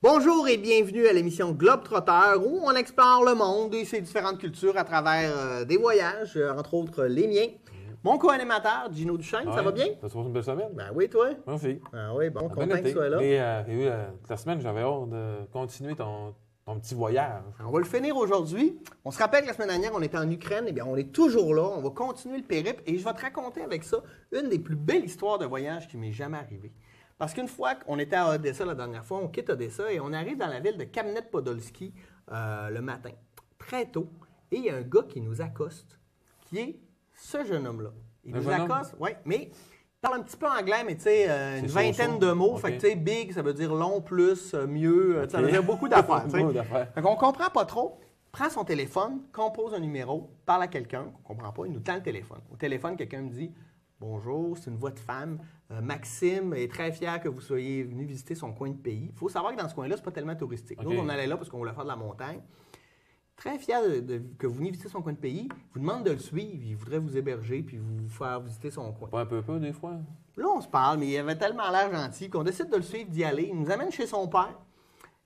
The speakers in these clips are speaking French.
Bonjour et bienvenue à l'émission Globetrotter où on explore le monde et ses différentes cultures à travers des voyages, entre autres les miens. Mon co-animateur, Gino Duchesne, ça va bien? Ça se passe une belle semaine? Ben oui, toi? Merci. Ah oui, bon, Ça a bien content que été. tu sois là. Et la semaine, j'avais hâte de continuer ton petit voyage. On va le finir aujourd'hui. On se rappelle que la semaine dernière, on était en Ukraine. Eh bien, on est toujours là. On va continuer le périple et je vais te raconter avec ça une des plus belles histoires de voyage qui m'est jamais arrivée. Parce qu'une fois qu'on était à Odessa la dernière fois, on quitte Odessa et on arrive dans la ville de Kamenet-Podolski le matin, très tôt. Et il y a un gars qui nous accoste, qui est ce jeune homme-là. Il Un nous jeune homme? accoste, oui, mais il parle un petit peu anglais, mais tu sais, une C'est vingtaine so-so. de mots. OK. Fait que tu sais, big, ça veut dire long, plus, mieux, ça veut OK. dire beaucoup d'affaires. tu sais. Beaucoup d'affaires. Fait qu'on comprend pas trop. Prend son téléphone, compose un numéro, parle à quelqu'un qu'on comprend pas, il nous tend le téléphone. Au téléphone, quelqu'un me dit « Bonjour, c'est une voix de femme. Maxime est très fier que vous soyez venu visiter son coin de pays. » Il faut savoir que dans ce coin-là, c'est pas tellement touristique. Nous, OK. on allait là parce qu'on voulait faire de la montagne. Très fier que vous veniez visiter son coin de pays. Il vous demande de le suivre, il voudrait vous héberger puis vous faire visiter son coin. Pas un peu, des fois? Là, on se parle, mais il avait tellement l'air gentil qu'on décide de le suivre, d'y aller. Il nous amène chez son père.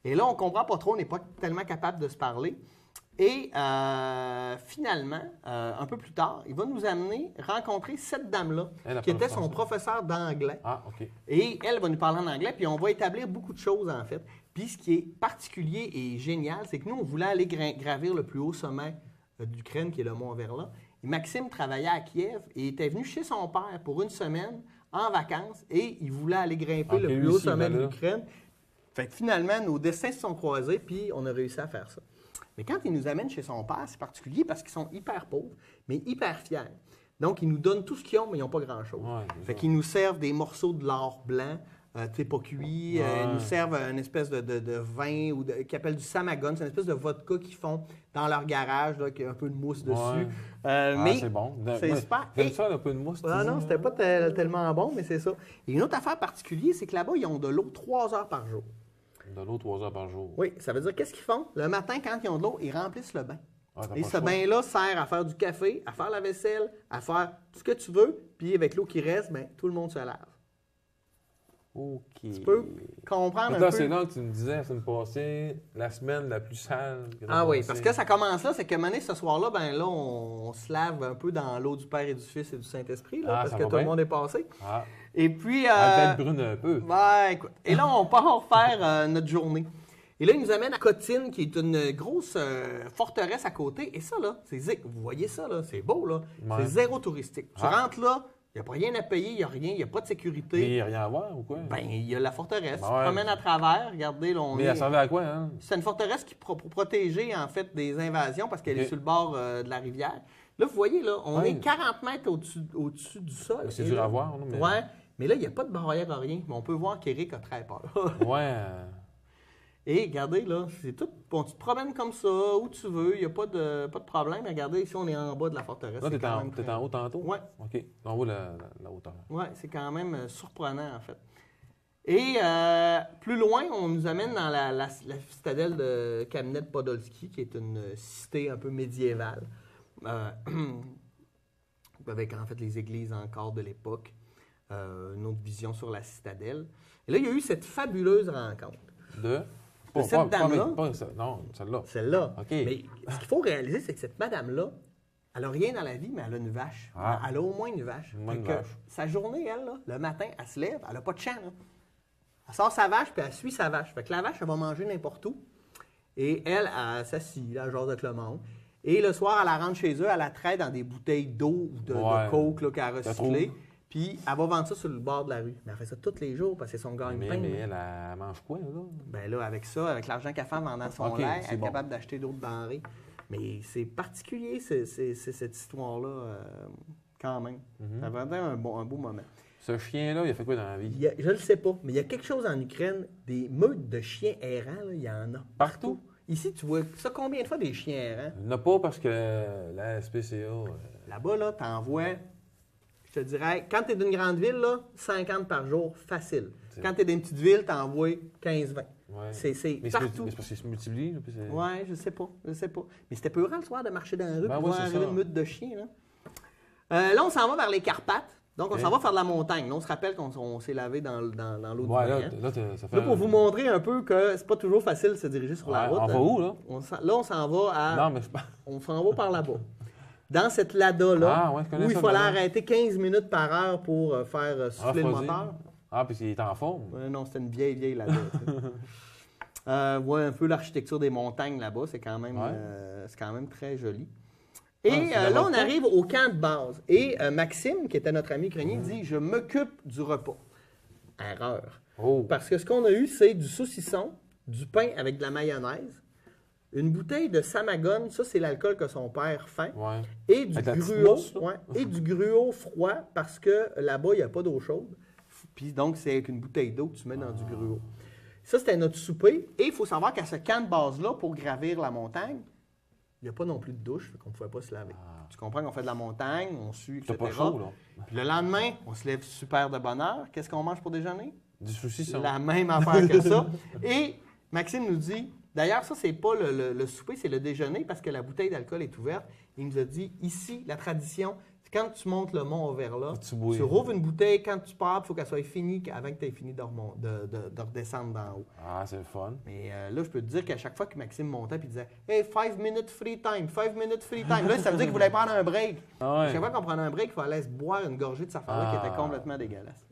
Et là, on comprend pas trop, on n'est pas tellement capable de se parler. Et finalement, un peu plus tard, il va nous amener rencontrer cette dame-là, Elle qui parle était son français. professeur d'anglais. Ah, OK. Et elle va nous parler en anglais, puis on va établir beaucoup de choses, en fait. Puis ce qui est particulier et génial, c'est que nous, on voulait aller gravir le plus haut sommet d'Ukraine, qui est le mont Verla. Et Maxime travaillait à Kiev et était venu chez son père pour une semaine en vacances et il voulait aller grimper OK, le plus lui haut aussi, sommet il va là. d'Ukraine. Fait que finalement, nos destins se sont croisés, puis on a réussi à faire ça. Mais quand il nous amène chez son père, c'est particulier parce qu'ils sont hyper pauvres, mais hyper fiers. Donc, ils nous donnent tout ce qu'ils ont, mais ils n'ont pas grand-chose. Ouais, c'est Fait ça. qu'ils nous servent des morceaux de lard blanc, tu sais, pas cuits. Ouais. Ils nous servent une espèce de vin ou qu'ils appellent du samagon. C'est une espèce de vodka qu'ils font dans leur garage, là, qui a un peu de mousse dessus. Ouais. Mais c'est bon. c'est Moi, super. J'aime Et- ça, un peu de mousse. Ah tu non, dis, c'était pas tellement bon, mais c'est ça. Et une autre affaire particulière, c'est que là-bas, ils ont de l'eau 3 heures par jour. De l'eau 3 heures par jour. Oui, ça veut dire qu'est-ce qu'ils font? Le matin, quand ils ont de l'eau, ils remplissent le bain. Ah, t'as Et pas ce le choix. bain-là sert à faire du café, à faire la vaisselle, à faire tout ce que tu veux. Puis avec l'eau qui reste, ben, tout le monde se lave. OK. Tu peux comprendre Là, un c'est peu. là que tu me disais la semaine passée, la semaine la plus sale. que t'as Ah oui, passée. parce que ça commence là, c'est que mané, ce soir-là, ben là, on se lave un peu dans l'eau du Père et du Fils et du Saint-Esprit, là, Ah, parce ça que va tout le bien. monde est passé. Ah, Et puis, elle devait être brune un peu. ben, écoute. Et là, on part faire notre journée. Et là, il nous amène à Cotine, qui est une grosse forteresse à côté. Et ça, là, vous voyez ça, là, c'est beau, là. Ouais. C'est zéro touristique. Tu Ah. rentres là, il n'y a pas rien à payer, il n'y a rien, il n'y a pas de sécurité. Mais il n'y a rien à voir ou quoi? Ben, il y a la forteresse. Ben Tu te ouais. promènes à travers, regardez, là, on Mais est... elle servait à quoi, hein? C'est une forteresse qui pour protéger, en fait, des invasions parce qu'elle Ok. est sur le bord de la rivière. Là, vous voyez, là, on Ouais. est 40 mètres au-dessus du sol. C'est Et dur là- à voir, non? Mais... Ouais, mais là, il n'y a pas de barrière à rien. Mais on peut voir qu'Éric a très peur. Ouais. Et regardez, là, c'est tout. Bon, tu te promènes comme ça, où tu veux, il n'y a pas de problème. Mais regardez, ici, on est en bas de la forteresse. Là, C'est t'es quand en, même t'es très- en haut tantôt? Ouais. OK. En haut, la hauteur. Ouais, c'est quand même surprenant, en fait. Et plus loin, on nous amène dans la citadelle de Kamenet-Podolski, qui est une cité un peu médiévale, avec en fait les églises encore de l'époque, une autre vision sur la citadelle. Et là, il y a eu cette fabuleuse rencontre. De? cette dame-là? Non, celle-là. Celle-là. OK. Mais ce qu'il faut réaliser, c'est que cette madame-là, elle n'a rien dans la vie, mais elle a une vache. Ah. Elle a au moins une vache. Au moins une Fait que vache. Sa journée, elle, là, le matin, elle se lève, elle n'a pas de champ. Là. Elle sort sa vache, puis elle suit sa vache. Fait que la vache, elle va manger n'importe où. Et elle s'assit, là, genre avec le monde. Et le soir, elle rentre chez eux, elle la traite dans des bouteilles d'eau ou de Ouais. coke là, qu'elle a recyclé. trouve. Puis elle va vendre ça sur le bord de la rue. Mais elle fait ça tous les jours parce que c'est son gagne-pain. Mais elle mange quoi, là? Ben là, avec ça, avec l'argent qu'elle fait en vendant son Ok, lait, c'est elle est bon. capable d'acheter d'autres denrées. Mais c'est particulier, c'est cette histoire-là, quand même. Mhm. Ça va être un beau moment. Ce chien-là, il a fait quoi dans la vie? Je ne le sais pas, mais il y a quelque chose en Ukraine, des meutes de chiens errants, là, il y en a. Partout? Ici, tu vois ça combien de fois des chiens errants? Il n'y en a pas parce que la SPCA... Là-bas, là, t'en vois, je te dirais, quand tu es d'une grande ville, là, 50 par jour, facile. Quand tu es d'une petite ville, t'en vois 15-20. ouais. C'est Mais partout. c'est parce qu'il se multiplie. Là, puis c'est- Ouais, je sais pas. Mais c'était peurant le soir de marcher dans la rue Ben pour oui, voir c'est arriver ça. une meute de chiens. Là, on s'en va vers les Carpates. Donc, on Ok. s'en va faire de la montagne. Là, on se rappelle qu'on s'est lavé dans l'eau du Ouais, Bréant. ça fait. Là, pour vous montrer un peu que c'est pas toujours facile de se diriger sur la Ouais, route. on va hein. où, là? Là, on s'en va à... Non, mais je pense. On s'en va par là-bas. Dans cette Lada-là, Ah, ouais, je connais où il ça, fallait Lada. arrêter 15 minutes par heure pour faire souffler le Refroidir. moteur. Ah, puis il est en forme. Non, c'était une vieille Lada. Ouais, un peu l'architecture des montagnes là-bas, c'est quand même, Ouais. c'est quand même très joli. Ah, Et c'est la là, on vodka. arrive au camp de base. Et Maxime, qui était notre ami ukrainien, dit « Je m'occupe du repas. » Erreur. Oh. Parce que ce qu'on a eu, c'est du saucisson, du pain avec de la mayonnaise, une bouteille de Samagon, ça c'est l'alcool que son père fait, Ouais. et du Avec la petite gruau, mousse, là. ouais, et du gruau froid parce que là-bas, il n'y a pas d'eau chaude. Puis donc, c'est avec une bouteille d'eau que tu mets dans du gruau. Ça, c'était notre souper. Et il faut savoir qu'à ce camp de base-là, pour gravir la montagne, il n'y a pas non plus de douche, fait qu'on ne pouvait pas se laver. Tu comprends qu'on fait de la montagne, on sue, etc. T'as pas chaud, là. Puis le lendemain, on se lève super de bonne heure. Qu'est-ce qu'on mange pour déjeuner? Du saucisson. La même affaire que ça. Et Maxime nous dit, d'ailleurs, ça, c'est pas le souper, c'est le déjeuner parce que la bouteille d'alcool est ouverte. Il nous a dit, ici, la tradition, c'est quand tu montes le mont Auverla, Tu bois. tu rouvres une bouteille, quand tu pars, il faut qu'elle soit finie avant que tu aies fini de redescendre d'en haut. Ah, c'est le fun. Mais là, je peux te dire qu'à chaque fois que Maxime montait et disait « Hey, 5 minutes free time, 5 minutes free time », là, ça veut dire qu'il voulait prendre un break. Ah ouais. Chaque fois qu'on prenait un break, il fallait se boire une gorgée de sa affaire-là qui Ah. était complètement dégueulasse.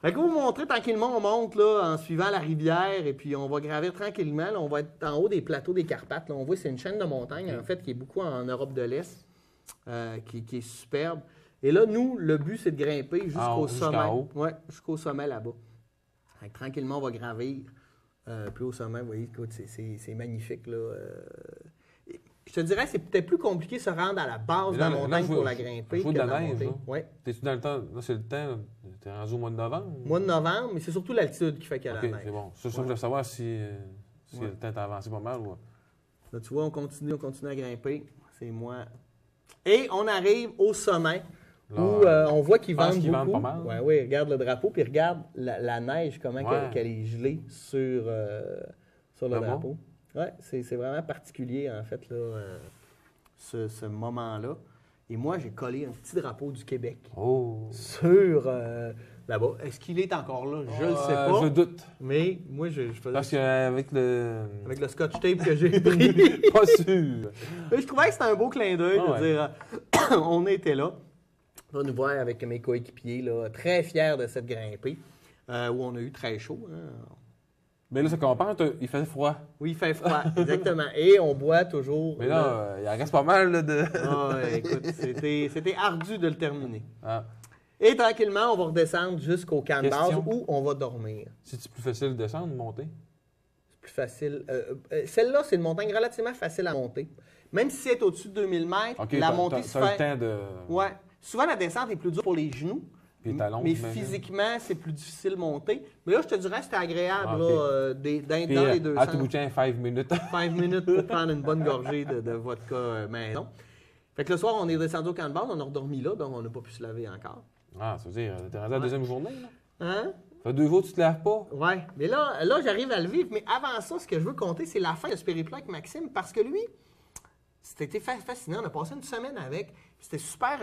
Fait que vous montrer tranquillement, on monte là, en suivant la rivière et puis on va gravir tranquillement. Là, on va être en haut des plateaux des Carpates. Là, on voit c'est une chaîne de montagnes, en fait, qui est beaucoup en Europe de l'Est, qui est superbe. Et là, nous, le but, c'est de grimper jusqu'au jusqu'en sommet. haut. Oui, jusqu'au sommet là-bas. Fait que tranquillement, on va gravir. Plus au sommet, vous voyez, écoute, c'est magnifique. Là. Je te dirais, c'est peut-être plus compliqué de se rendre à la base Mais de la là, montagne je vois- pour la grimper. je vois que de la la neige, montée. là. Ouais. T'es-tu dans le temps? Là, c'est le temps. T'es rendu au mois de novembre? Mois de novembre, mais c'est surtout l'altitude qui fait qu'il y a Ok, la neige. c'est bon. C'est ça que je voulais savoir si Ouais. le temps t'a avancé pas mal ou. Là, tu vois, on continue à grimper. C'est moi. Et on arrive au sommet Là, où on voit qu'ils je pense vendent qu'ils beaucoup. vendent pas mal. Ouais, oui, regarde le drapeau, puis regarde la neige, comment Ouais. qu'elle est gelée sur le Là-bas. drapeau. Oui, c'est vraiment particulier, en fait, là, ce moment-là. Et moi, j'ai collé un petit drapeau du Québec Oh! sur là-bas. Est-ce qu'il est encore là? Je ne le sais pas. Je doute. Mais moi, je faisais Parce ça qu'avec le. avec le scotch tape que j'ai pris. Pas sûr! Mais je trouvais que c'était un beau clin d'œil Ah de ouais. dire on était là. On va nous voir avec mes coéquipiers, là, très fiers de cette grimpée, où on a eu très chaud. Hein. Mais là, ça compense, il fait froid. Oui, il fait froid, exactement. Et on boit toujours. Mais là, il en reste pas mal là, de. Ah, ouais, écoute, c'était ardu de le terminer. Ah. Et tranquillement, on va redescendre jusqu'au camp de base Question. où on va dormir. C'est plus facile de descendre ou de monter? C'est plus facile. Celle-là, c'est une montagne relativement facile à monter. Même si c'est au-dessus de 2000 mètres, Ok, la montée se t'as fait. le temps de. Ouais. Souvent, la descente est plus dure pour les genoux. Puis les talons, mais j'imagine. physiquement, c'est plus difficile de monter. Mais là, je te dirais que c'était agréable Ah, là, ok. dans Puis, les deux à sens. tout bout de champ, 5 minutes. 5 minutes pour prendre une bonne gorgée de vodka maison. Fait que le soir, on est descendu au camp de base, on a redormi là, donc on n'a pas pu se laver encore. Ah, ça veut dire, t'es rendu à la deuxième journée, là? Hein? Ça fait 2 jours que tu te laves pas? Ouais. Mais là j'arrive à le vivre. Mais avant ça, ce que je veux compter, c'est la fin de ce périple avec Maxime, parce que lui, c'était fascinant. On a passé une semaine avec. C'était super.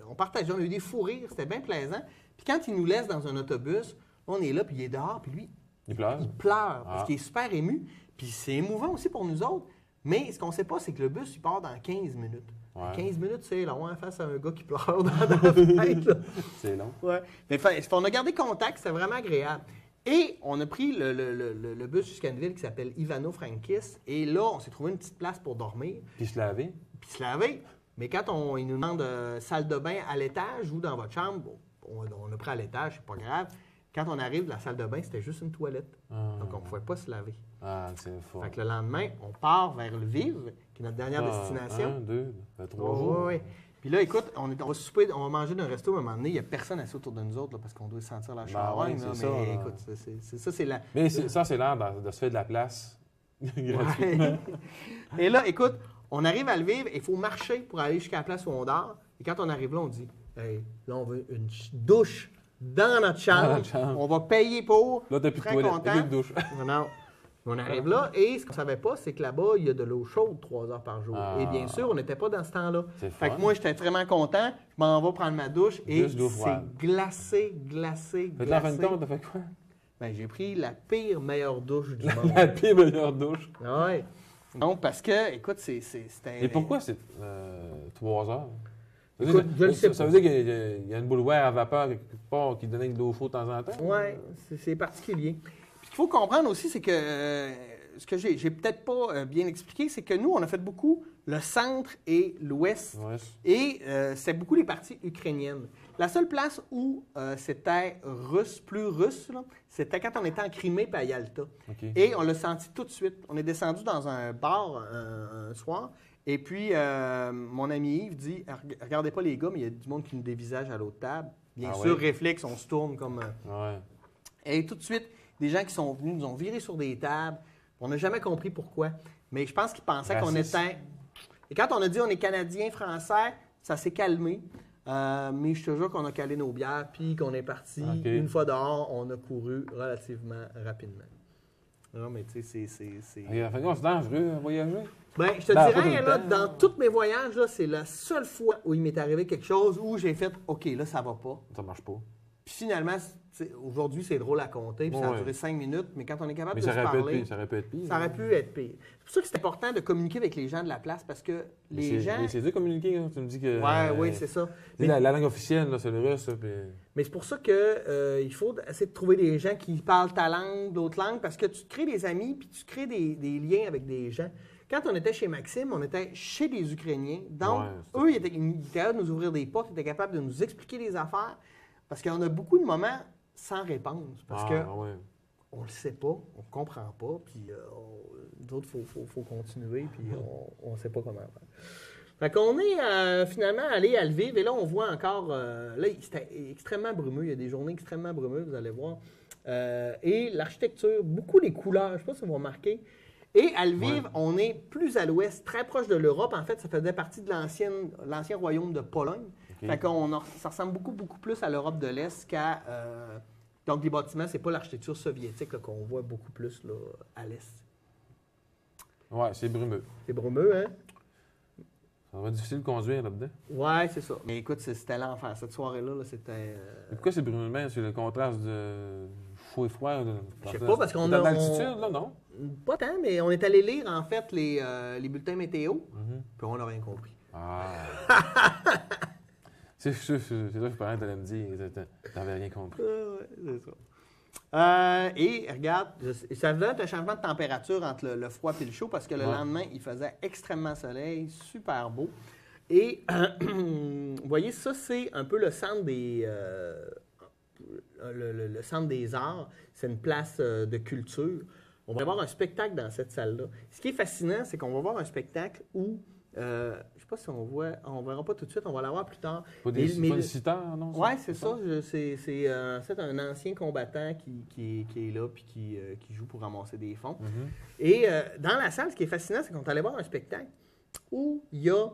On partageait, on a eu des fous rires, c'était bien plaisant. Puis quand il nous laisse dans un autobus, on est là, puis il est dehors, puis lui, Il pleure? il pleure, parce Ah. qu'il est super ému. Puis c'est émouvant aussi pour nous autres. Mais ce qu'on ne sait pas, c'est que le bus, il part dans 15 minutes. Ouais. 15 minutes, c'est long, hein, face à un gars qui pleure dans la fenêtre. Là. C'est long. Ouais. Mais on a gardé contact, c'était vraiment agréable. Et on a pris le bus jusqu'à une ville qui s'appelle Ivano-Frankivsk. Et là, on s'est trouvé une petite place pour dormir, Puis se laver? puis se laver. Mais quand il nous demande salle de bain à l'étage ou dans votre chambre, bon, on a pris à l'étage, c'est pas grave. Quand on arrive, la salle de bain, c'était juste une toilette. Ah. Donc, on ne pouvait pas se laver. Ah, c'est fort. Fait que le lendemain, on part vers le Vive, qui est notre dernière destination. 1, 2, 3 Ouais, jours. ouais, ouais. Puis là, écoute, on va souper, on va manger d'un resto à un moment donné. Il n'y a personne assis autour de nous autres là, parce qu'on doit sentir la chaleur. ouais, là, c'est mais ça, là. écoute, c'est ça, c'est la. Mais ça, c'est l'air de se faire de la place. Gratuitement. Ouais. Et là, écoute, on arrive à le vivre et il faut marcher pour aller jusqu'à la place où on dort. Et quand on arrive là, on dit hey, là, on veut une douche dans notre chambre. Dans notre chambre. On va payer pour. Là, t'as plus de Très toilette, content. t'as plus de douche. Non. On arrive là, et ce qu'on ne savait pas, c'est que là-bas, il y a de l'eau chaude 3 heures par jour. Ah. Et bien sûr, on n'était pas dans ce temps-là. C'est Fait que fun. moi, j'étais vraiment content. Je m'en vais prendre ma douche, et Juste d'eau c'est froide. glacé. Fait que là, en fin de compte, t'as fait quoi? Ben, j'ai pris la pire meilleure douche du monde. La pire meilleure douche. Ouais. Non, parce que, écoute, c'était... Et pourquoi c'est 3 heures? Écoute, je le sais Ça pas. veut dire qu'il y a une bouilloire à vapeur quelque part qui donnait de l'eau chaude de temps en temps? Oui, c'est particulier. Puis ce qu'il faut comprendre aussi, c'est que ce que j'ai peut-être pas bien expliqué, c'est que nous, on a fait beaucoup le centre et l'ouest. Ouais. Et c'est beaucoup les parties ukrainiennes. La seule place où c'était plus russe, là, c'était quand on était en Crimée et à Yalta. OK. Et on l'a senti tout de suite. On est descendu dans un bar un soir. Et puis, mon ami Yves dit Regardez pas les gars, mais il y a du monde qui nous dévisage à l'autre table. Bien Ah sûr, ouais? réflexe, on se tourne comme. Ouais. Et tout de suite, des gens qui sont venus nous ont viré sur des tables. On n'a jamais compris pourquoi. Mais je pense qu'ils pensaient qu'on Raciste. était. Et quand on a dit on est Canadien, Français, ça s'est calmé. Mais je te jure qu'on a calé nos bières, puis qu'on est parti. OK. Une fois dehors, on a couru relativement rapidement. Non, mais tu sais, c'est. Et en fin de compte, c'est dangereux voyager. Ben, je te Ben, pas tout dirais, le là, temps. dans tous mes voyages, là, c'est la seule fois où il m'est arrivé quelque chose où j'ai fait OK, là, ça va pas. Ça marche pas. Puis finalement, aujourd'hui, c'est drôle à compter, puis ça a Ouais. duré 5 minutes, mais quand on est capable Mais de ça se aurait pu être parler, pire. Ça aurait pu être pire. ça aurait pu être pire. C'est pour ça que c'est important de communiquer avec les gens de la place, parce que les gens. Mais c'est dur de communiquer, hein. Tu me dis que. Oui, c'est ça. Tu sais, la langue officielle, là, c'est le russe. Là, puis... Mais c'est pour ça que il faut essayer de trouver des gens qui parlent ta langue, d'autres langues, parce que tu te crées des amis, puis tu crées des liens avec des gens. Quand on était chez Maxime, on était chez des Ukrainiens. Donc, Ouais, eux, ils étaient capables de nous ouvrir des portes, ils étaient capables de nous expliquer des affaires, parce qu'on a beaucoup de moments sans réponse, parce que ouais. on le sait pas, on comprend pas, puis d'autres, il faut continuer, puis on ne sait pas comment faire. Fait qu'on est finalement allé à Lviv, et là, on voit encore, là, c'était extrêmement brumeux, il y a des journées extrêmement brumeuses, vous allez voir. Et l'architecture, beaucoup les couleurs, je ne sais pas si vous remarquez. Et à Lviv, Ouais. on est plus à l'ouest, très proche de l'Europe. En fait, ça faisait partie de l'ancien royaume de Pologne. OK. Fait ça ressemble beaucoup plus à l'Europe de l'Est qu'à... donc, les bâtiments, c'est pas l'architecture soviétique là, qu'on voit beaucoup plus là, à l'Est. Ouais, c'est brumeux. C'est brumeux, hein? Ça va être difficile de conduire là-dedans. Ouais, c'est ça. Mais écoute, c'était l'enfer. Cette soirée-là, là, c'était... Mais pourquoi c'est brumeux? C'est le contraste de chaud et froid. Je sais pas, parce qu'on Dans a... l'altitude, là, non? Pas tant, mais on est allé lire, en fait, les bulletins météo, Mhm. puis on n'a rien compris. Ah. c'est ça que je parlais, t'allais me dire. T'avais rien compris. Ouais, c'est ça. Et regarde, ça faisait un changement de température entre le froid et le chaud parce que le Ouais. lendemain, il faisait extrêmement soleil, super beau. Et vous voyez, ça, c'est un peu le centre le centre des arts. C'est une place de culture. On va avoir un spectacle dans cette salle-là. Ce qui est fascinant, c'est qu'on va voir un spectacle où, je ne sais pas si on voit, on ne verra pas tout de suite, on va l'avoir plus tard. Pas des citeurs, non? Oui, c'est ça. C'est en fait un ancien combattant qui est là puis qui joue pour ramasser des fonds. Mhm. Et dans la salle, ce qui est fascinant, c'est qu'on est allé voir un spectacle où il y a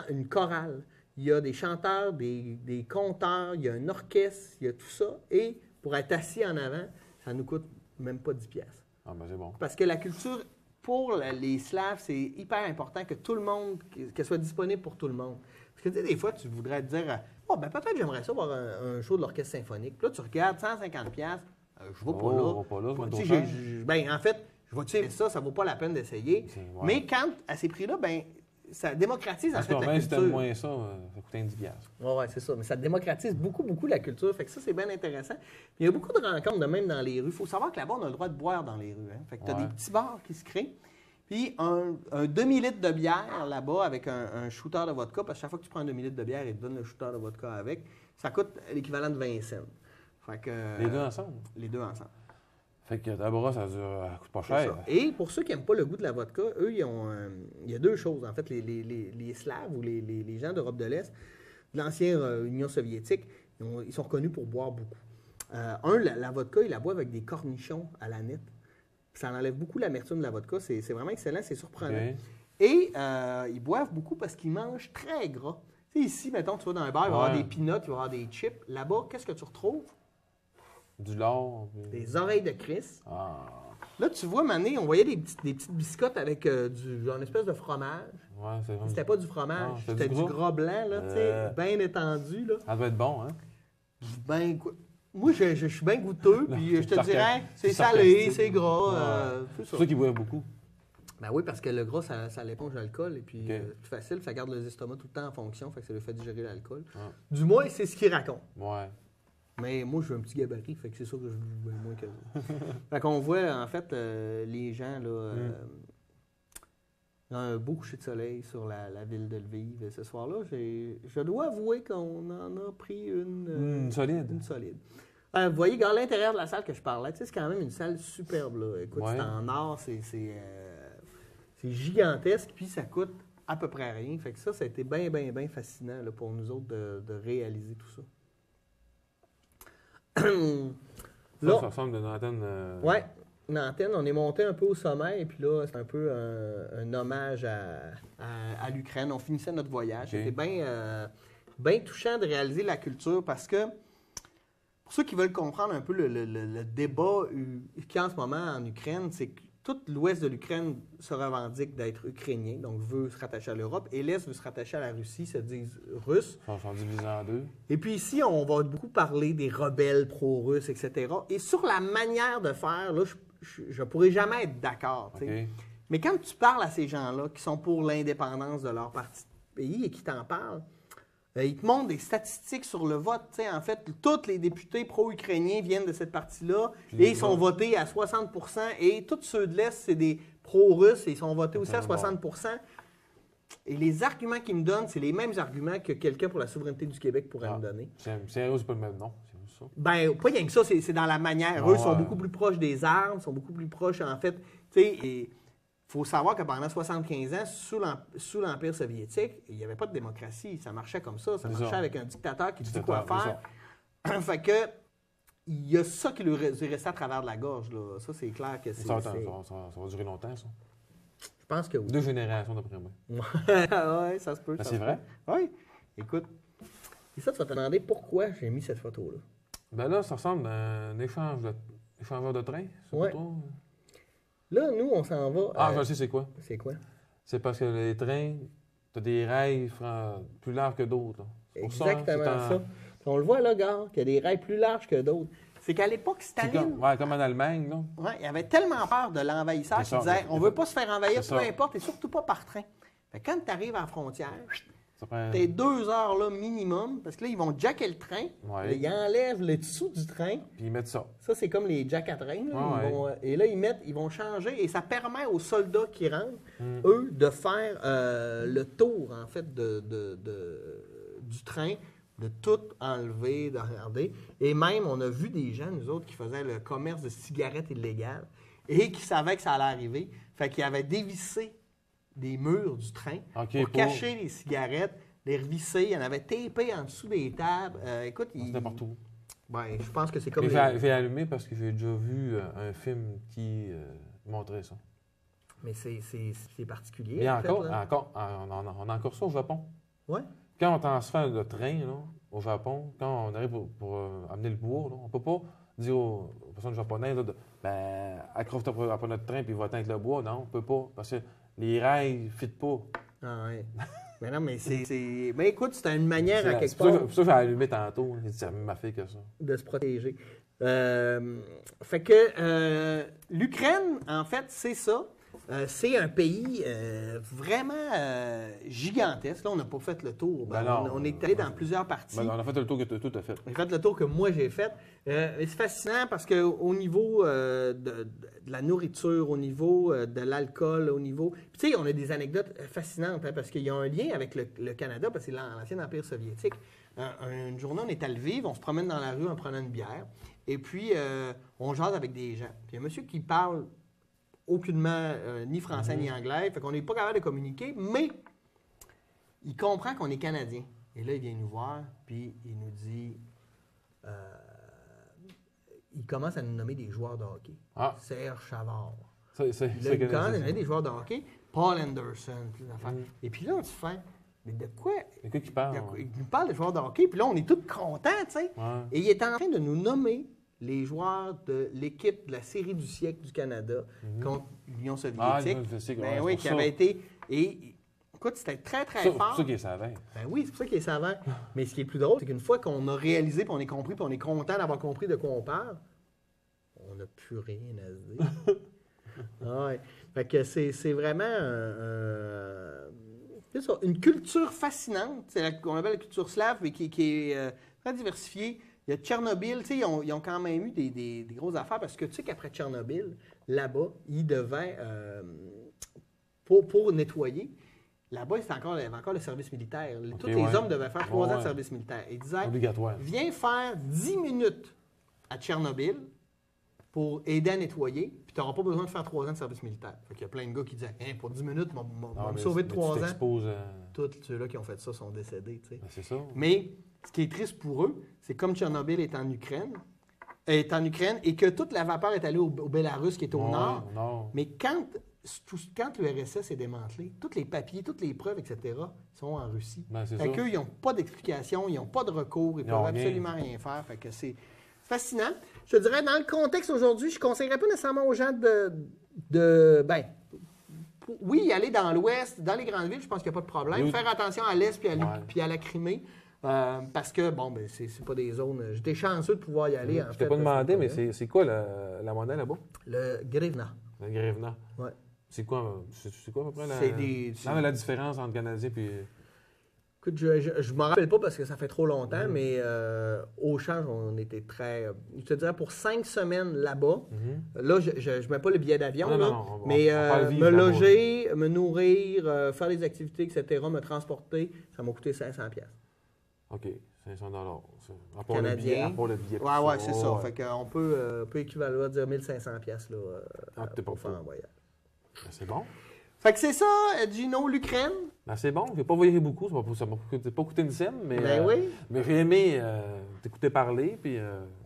une chorale, il y a des chanteurs, des conteurs, il y a un orchestre, il y a tout ça. Et pour être assis en avant, ça nous coûte même pas 10 piastres. Ah, ben c'est bon. Parce que la culture, pour les Slaves, c'est hyper important que tout le monde, qu'elle soit disponible pour tout le monde. Parce que tu sais, des fois, tu voudrais te dire, oh, ben peut-être j'aimerais ça voir un show de l'orchestre symphonique. Puis là, tu regardes 150 piastres, je ne vais pas là. On va pas là, ça va être Tu sais, trop cher. ben, en fait, je vais te dire ça vaut pas la peine d'essayer. Ouais. Mais quand, à ces prix-là, ben, ça démocratise en Parce fait que la même si culture. t'aimes moins ça, ça coûtait 10 piastres. Oui, c'est ça. Mais ça démocratise beaucoup la culture. Fait que ça, c'est bien intéressant. Puis il y a beaucoup de rencontres de même dans les rues. Il faut savoir que là-bas, on a le droit de boire dans les rues. Hein. Fait que tu as Ouais. des petits bars qui se créent. Puis un demi-litre de bière là-bas avec un shooter de vodka, parce que chaque fois que tu prends un demi-litre de bière, ils te donnent le shooter de vodka avec, ça coûte l'équivalent de 20 cents. Fait que, Les deux ensemble. Les deux ensemble. Fait que d'abord, ça coûte pas C'est cher. ça. Et pour ceux qui n'aiment pas le goût de la vodka, eux, il y a deux choses. En fait, les Slaves ou les gens d'Europe de l'Est, de l'ancienne Union soviétique, ils sont reconnus pour boire beaucoup. La vodka, ils la boivent avec des cornichons à la nette. Ça enlève beaucoup l'amertume de la vodka. C'est vraiment excellent, c'est surprenant. OK. Et ils boivent beaucoup parce qu'ils mangent très gras. Tu sais, ici, mettons, tu vas dans un bar, il va y avoir Ouais. des peanuts, il va y avoir des chips. Là-bas, qu'est-ce que tu retrouves? Du lard. puis- Des oreilles de Chris. Ah. Là, tu vois, Mané, on voyait des petites biscottes avec une espèce de fromage. Ouais, c'est C'était pas du fromage, Non, c'était du gras blanc, là, tu sais, bien étendu, là. Ça doit être bon, hein? Moi, je suis bien goûteux, Non, puis je te c'est dirais, c'est sarcastique. salé, c'est gras, Ouais. c'est C'est ça. ça qui boit beaucoup. Ben oui, parce que le gras, ça l'éponge l'alcool, et puis Ok. c'est plus facile, ça garde les estomacs tout le temps en fonction, fait que ça lui fait digérer l'alcool. Ah. Du moins, c'est ce qu'il raconte. Ouais. Mais moi, je veux un petit gabarit, fait que c'est sûr que je veux moins que ça. Fait qu'on voit, en fait, les gens, là, un beau coucher de soleil sur la ville de Lviv. Et ce soir-là, je dois avouer qu'on en a pris une Solide. une solide. Vous voyez, dans l'intérieur de la salle que je parlais, tu sais, c'est quand même une salle superbe, là. Écoute, Ouais. c'est en or, c'est gigantesque, puis ça coûte à peu près rien. Fait que ça a été bien, bien, bien fascinant là, pour nous autres de réaliser tout ça. Ça ressemble d'une antenne. Ouais, une antenne, on est monté un peu au sommet, et puis là, c'est un peu un hommage à l'Ukraine. On finissait notre voyage. Ok. C'était bien touchant de réaliser la culture parce que, pour ceux qui veulent comprendre un peu le débat qu'il y a en ce moment en Ukraine, c'est que tout l'ouest de l'Ukraine se revendique d'être ukrainien, donc veut se rattacher à l'Europe, et l'est veut se rattacher à la Russie, se disent russes. Ils sont divisés en deux. Et puis ici, on va beaucoup parler des rebelles pro-russes, etc. Et sur la manière de faire, là, je ne pourrais jamais être d'accord. Tu sais. OK. Mais quand tu parles à ces gens-là qui sont pour l'indépendance de leur parti de pays et qui t'en parlent, ils te montrent des statistiques sur le vote. Tu sais, en fait, tous les députés pro-ukrainiens viennent de cette partie-là Puis et ils sont votés à 60 % et tous ceux de l'Est, c'est des pro-russes et ils sont votés aussi à 60 % Et les arguments qu'ils me donnent, c'est les mêmes arguments que quelqu'un pour la souveraineté du Québec pourrait me donner. C'est pas le même nom. C'est juste ça. Ben, pas rien que ça, c'est dans la manière. Eux Ouais. sont beaucoup plus proches des armes, sont beaucoup plus proches, en fait. Tu sais, il faut savoir que pendant 75 ans, sous l'Empire soviétique, il n'y avait pas de démocratie. Ça marchait comme ça. Ça C'est marchait ça. avec un dictateur qui dit Dictateur, quoi c'est faire. Fait que, il y a ça qui lui est resté à travers de la gorge, là. Ça, c'est clair que c'est... Ça va durer longtemps, ça. Je pense que oui. 2 générations d'après moi. Ouais, ça se peut. Ben, ça c'est se vrai? peut. Oui. Écoute. Et ça, tu vas te demander pourquoi j'ai mis cette photo-là. Ben là, ça ressemble à un échangeur de train, ça, Ouais. pour toi? Là, nous, on s'en va... Ah, je sais c'est quoi. C'est quoi? C'est parce que les trains, t'as des rails plus larges que d'autres. Là. C'est pour Exactement ça. ça. On le voit là, gars, qu'il y a des rails plus larges que d'autres. C'est qu'à l'époque, C'est Staline, comme en Allemagne, là. ouais, il avait tellement peur de l'envahisseur C'est qu'il ça. disait on veut pas se faire envahir, C'est peu ça. importe, et surtout pas par train. Fait que quand tu arrives à la frontière, Ça prend... t'es 2 heures là minimum, parce que là, ils vont jacker le train, Ouais. là, ils enlèvent le dessous du train. Puis ils mettent ça. Ça, c'est comme les jacks à train. Là. Ouais, Ils vont, et là, ils vont changer, et ça permet aux soldats qui rentrent, Mm. eux, de faire le tour, en fait, du train, de tout enlever, de regarder. Et même, on a vu des gens, nous autres, qui faisaient le commerce de cigarettes illégales et qui savaient que ça allait arriver. Fait qu'ils avaient dévissé des murs du train OK, pour cacher les cigarettes, les revisser. Il y en avait tapé en dessous des tables. Écoute, C'était partout. Ben, je pense que c'est comme... Mais j'ai allumé parce que j'ai déjà vu un film qui montrait ça. Mais c'est particulier. Il y a en fait, encore, là. on a encore ça au Japon. Ouais. Quand on transfère le train là, au Japon, quand on arrive pour amener le bois, là, on ne peut pas dire aux personnes japonaises là, accroche-toi après notre train puis va atteindre le bois. Non, on ne peut pas parce que les rails ne fitent pas. Ah ouais. Mais non, mais c'est... Mais écoute, c'était une manière à quelque C'est pour part ça que j'ai allumé tantôt. J'ai dit, ça m'a fait que ça. de se protéger. Fait que l'Ukraine, en fait, c'est ça. C'est un pays vraiment gigantesque. Là, on n'a pas fait le tour. Ben non. On est allé dans plusieurs parties. Ben, on a fait le tour que tout a fait. J'ai fait le tour que moi j'ai fait. C'est fascinant parce qu'au niveau de la nourriture, au niveau de l'alcool, au niveau... Puis tu sais, on a des anecdotes fascinantes hein, parce qu'il y a un lien avec le Canada, parce que c'est l'ancien Empire soviétique. Une journée, on est à Lviv, on se promène dans la rue en prenant une bière, et puis on jase avec des gens. Puis il y a un monsieur qui parle aucunement ni français ni anglais, fait qu'on n'est pas capable de communiquer, mais il comprend qu'on est Canadien. Et là, il vient nous voir, puis il nous dit... il commence à nous nommer des joueurs de hockey. Ah. Serge Chavard. C'est Puis là, il commence à nous nommer des joueurs de hockey. Paul Anderson. Puis des affaires. Et puis là, on se fait... Mais de quoi? C'est quoi qui parle? Il nous parle de joueurs de hockey, puis là, on est tous contents, tu sais. Ouais. Et il est en train de nous nommer les joueurs de l'équipe de la série du siècle du Canada contre l'Union soviétique. Ben oui, qui avait été... Et écoute, c'était très, très C'est fort. pour ça qu'il est savant. Ben oui, c'est pour ça qu'il est savant. Mais ce qui est le plus drôle, c'est qu'une fois qu'on a réalisé, puis on est compris, puis on est content d'avoir compris de quoi on parle, on n'a plus rien à se dire. Ouais. Fait que c'est vraiment c'est ça, une culture fascinante. C'est qu'on appelle la culture slave, mais qui est très diversifiée. Il y a Tchernobyl, tu sais, ils ont quand même eu des grosses affaires parce que tu sais qu'après Tchernobyl, là-bas, ils devaient, pour nettoyer, là-bas, il y avait encore le service militaire. Tous les hommes devaient faire 3 ans de service militaire. Ils disaient, obligatoire. Viens faire 10 minutes à Tchernobyl pour aider à nettoyer, puis tu n'auras pas besoin de faire 3 ans de service militaire. Fait qu'il y a plein de gars qui disaient, pour 10 minutes, on va me sauver de 3 ans. Tous ceux-là qui ont fait ça sont décédés. Tu sais. C'est ça. Mais ce qui est triste pour eux, c'est comme Tchernobyl est en Ukraine et que toute la vapeur est allée au Bélarus qui est au nord. Non. Mais quand l'URSS est démantelé, tous les papiers, toutes les preuves, etc., sont en Russie. Fait qu'eux, ils n'ont pas d'explication, ils n'ont pas de recours, ils ne peuvent absolument rien faire. Fait que c'est fascinant. Je te dirais, dans le contexte aujourd'hui, je ne conseillerais pas nécessairement aux gens oui, aller dans l'ouest, dans les grandes villes, je pense qu'il n'y a pas de problème. Oui. Faire attention à l'est puis à la Crimée. Parce que, c'est pas des zones... J'étais chanceux de pouvoir y aller. Je t'ai pas demandé, mais c'est quoi la monnaie là-bas? Le grivna. Le grivna. Oui. C'est quoi à peu près la différence entre Canadien et... Écoute, je m'en rappelle pas parce que ça fait trop longtemps, mais au change, on était très... je te dirais, pour 5 semaines là-bas, là, je ne mets pas le billet d'avion, mais me loger, me nourrir, faire des activités, etc., me transporter, ça m'a coûté 500$. OK, 500$. Canadien. Pour le billet. Oui, c'est ça. Fait qu'on peut équivalent à dire 1500$ pour faire un voyage. C'est bon. Fait que c'est ça, Gino, l'Ukraine. Ben, c'est bon, je n'ai pas voyagé beaucoup, ça m'a pas coûté une scène, mais, oui. Mais j'ai aimé t'écouter parler. Puis,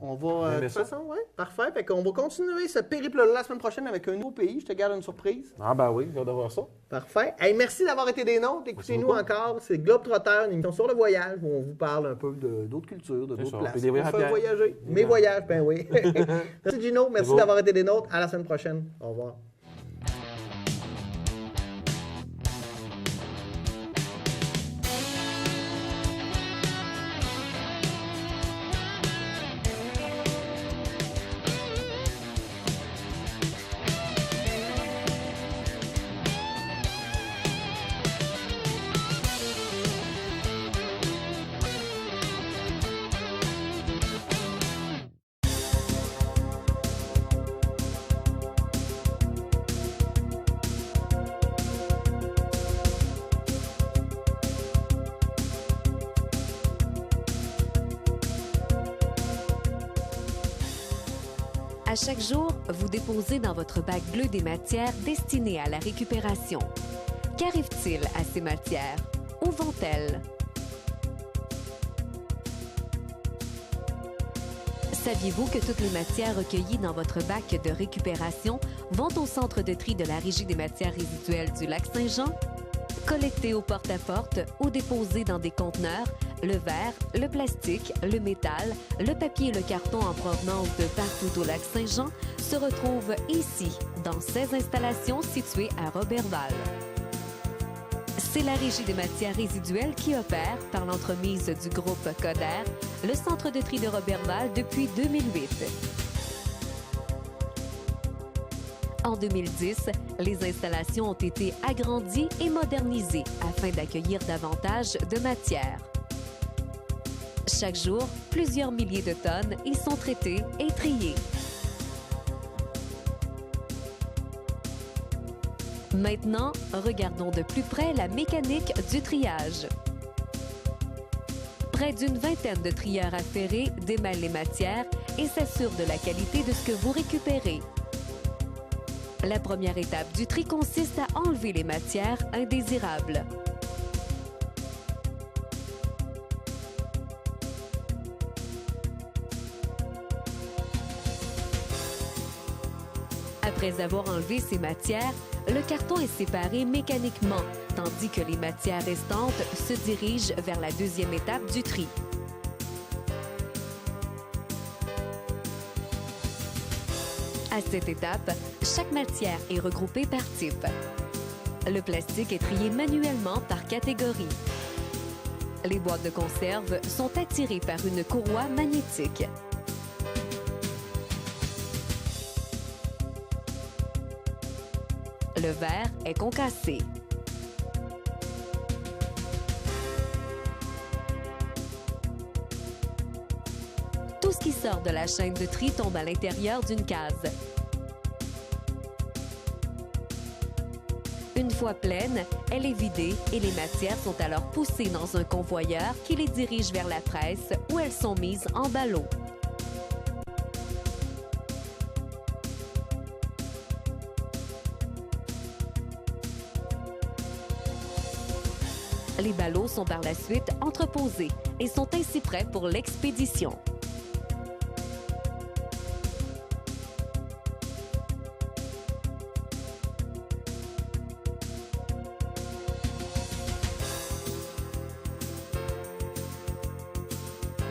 on va, de toute façon, oui, parfait. Fait qu'on va continuer ce périple-là la semaine prochaine avec un nouveau pays. Je te garde une surprise. Ah ben oui, j'ai hâte de voir ça. Parfait. Hey, merci d'avoir été des nôtres. Écoutez-nous encore. C'est Globetrotter, une émission sur le voyage où on vous parle un peu d'autres cultures, d'autres places. Puis on fait voyager. Mes voyages, ben oui. Merci Gino, merci d'avoir été des nôtres. À la semaine prochaine. Au revoir. À chaque jour, vous déposez dans votre bac bleu des matières destinées à la récupération. Qu'arrive-t-il à ces matières? Où vont-elles? Saviez-vous que toutes les matières recueillies dans votre bac de récupération vont au centre de tri de la Régie des matières résiduelles du Lac-Saint-Jean? Collectées au porte-à-porte ou déposées dans des conteneurs, le verre, le plastique, le métal, le papier et le carton en provenance de partout au Lac-Saint-Jean se retrouvent ici, dans 16 installations situées à Roberval. C'est la Régie des matières résiduelles qui opère, par l'entremise du groupe Coder, le centre de tri de Roberval depuis 2008. En 2010, les installations ont été agrandies et modernisées afin d'accueillir davantage de matières. Chaque jour, plusieurs milliers de tonnes y sont traitées et triées. Maintenant, regardons de plus près la mécanique du triage. Près d'une vingtaine de trieurs affairés démêlent les matières et s'assurent de la qualité de ce que vous récupérez. La première étape du tri consiste à enlever les matières indésirables. Après avoir enlevé ces matières, le carton est séparé mécaniquement, tandis que les matières restantes se dirigent vers la deuxième étape du tri. À cette étape, chaque matière est regroupée par type. Le plastique est trié manuellement par catégorie. Les boîtes de conserve sont attirées par une courroie magnétique. Le verre est concassé. Tout ce qui sort de la chaîne de tri tombe à l'intérieur d'une case. Une fois pleine, elle est vidée et les matières sont alors poussées dans un convoyeur qui les dirige vers la presse où elles sont mises en ballots. Les ballots sont par la suite entreposés et sont ainsi prêts pour l'expédition.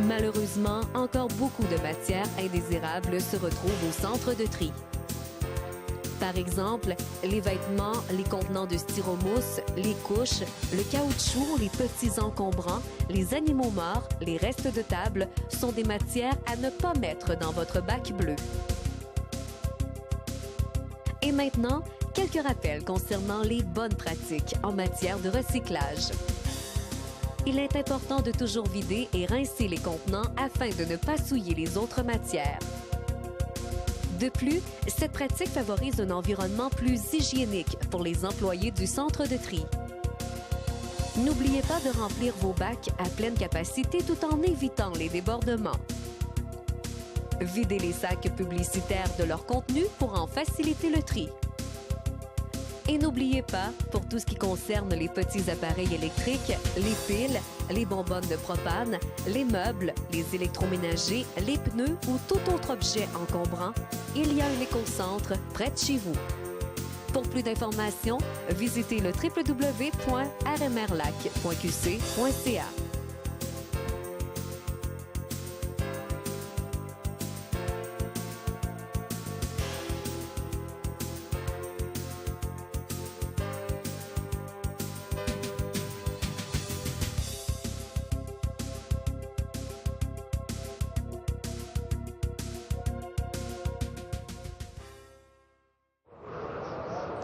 Malheureusement, encore beaucoup de matières indésirables se retrouvent au centre de tri. Par exemple, les vêtements, les contenants de styromousse, les couches, le caoutchouc, les petits encombrants, les animaux morts, les restes de table sont des matières à ne pas mettre dans votre bac bleu. Et maintenant, quelques rappels concernant les bonnes pratiques en matière de recyclage. Il est important de toujours vider et rincer les contenants afin de ne pas souiller les autres matières. De plus, cette pratique favorise un environnement plus hygiénique pour les employés du centre de tri. N'oubliez pas de remplir vos bacs à pleine capacité tout en évitant les débordements. Videz les sacs publicitaires de leur contenu pour en faciliter le tri. Et n'oubliez pas, pour tout ce qui concerne les petits appareils électriques, les piles, les bonbonnes de propane, les meubles, les électroménagers, les pneus ou tout autre objet encombrant, il y a un éco-centre près de chez vous. Pour plus d'informations, visitez le www.rmrlac.qc.ca.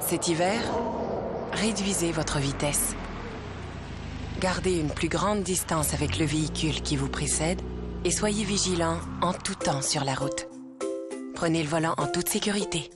Cet hiver, réduisez votre vitesse. Gardez une plus grande distance avec le véhicule qui vous précède et soyez vigilant en tout temps sur la route. Prenez le volant en toute sécurité.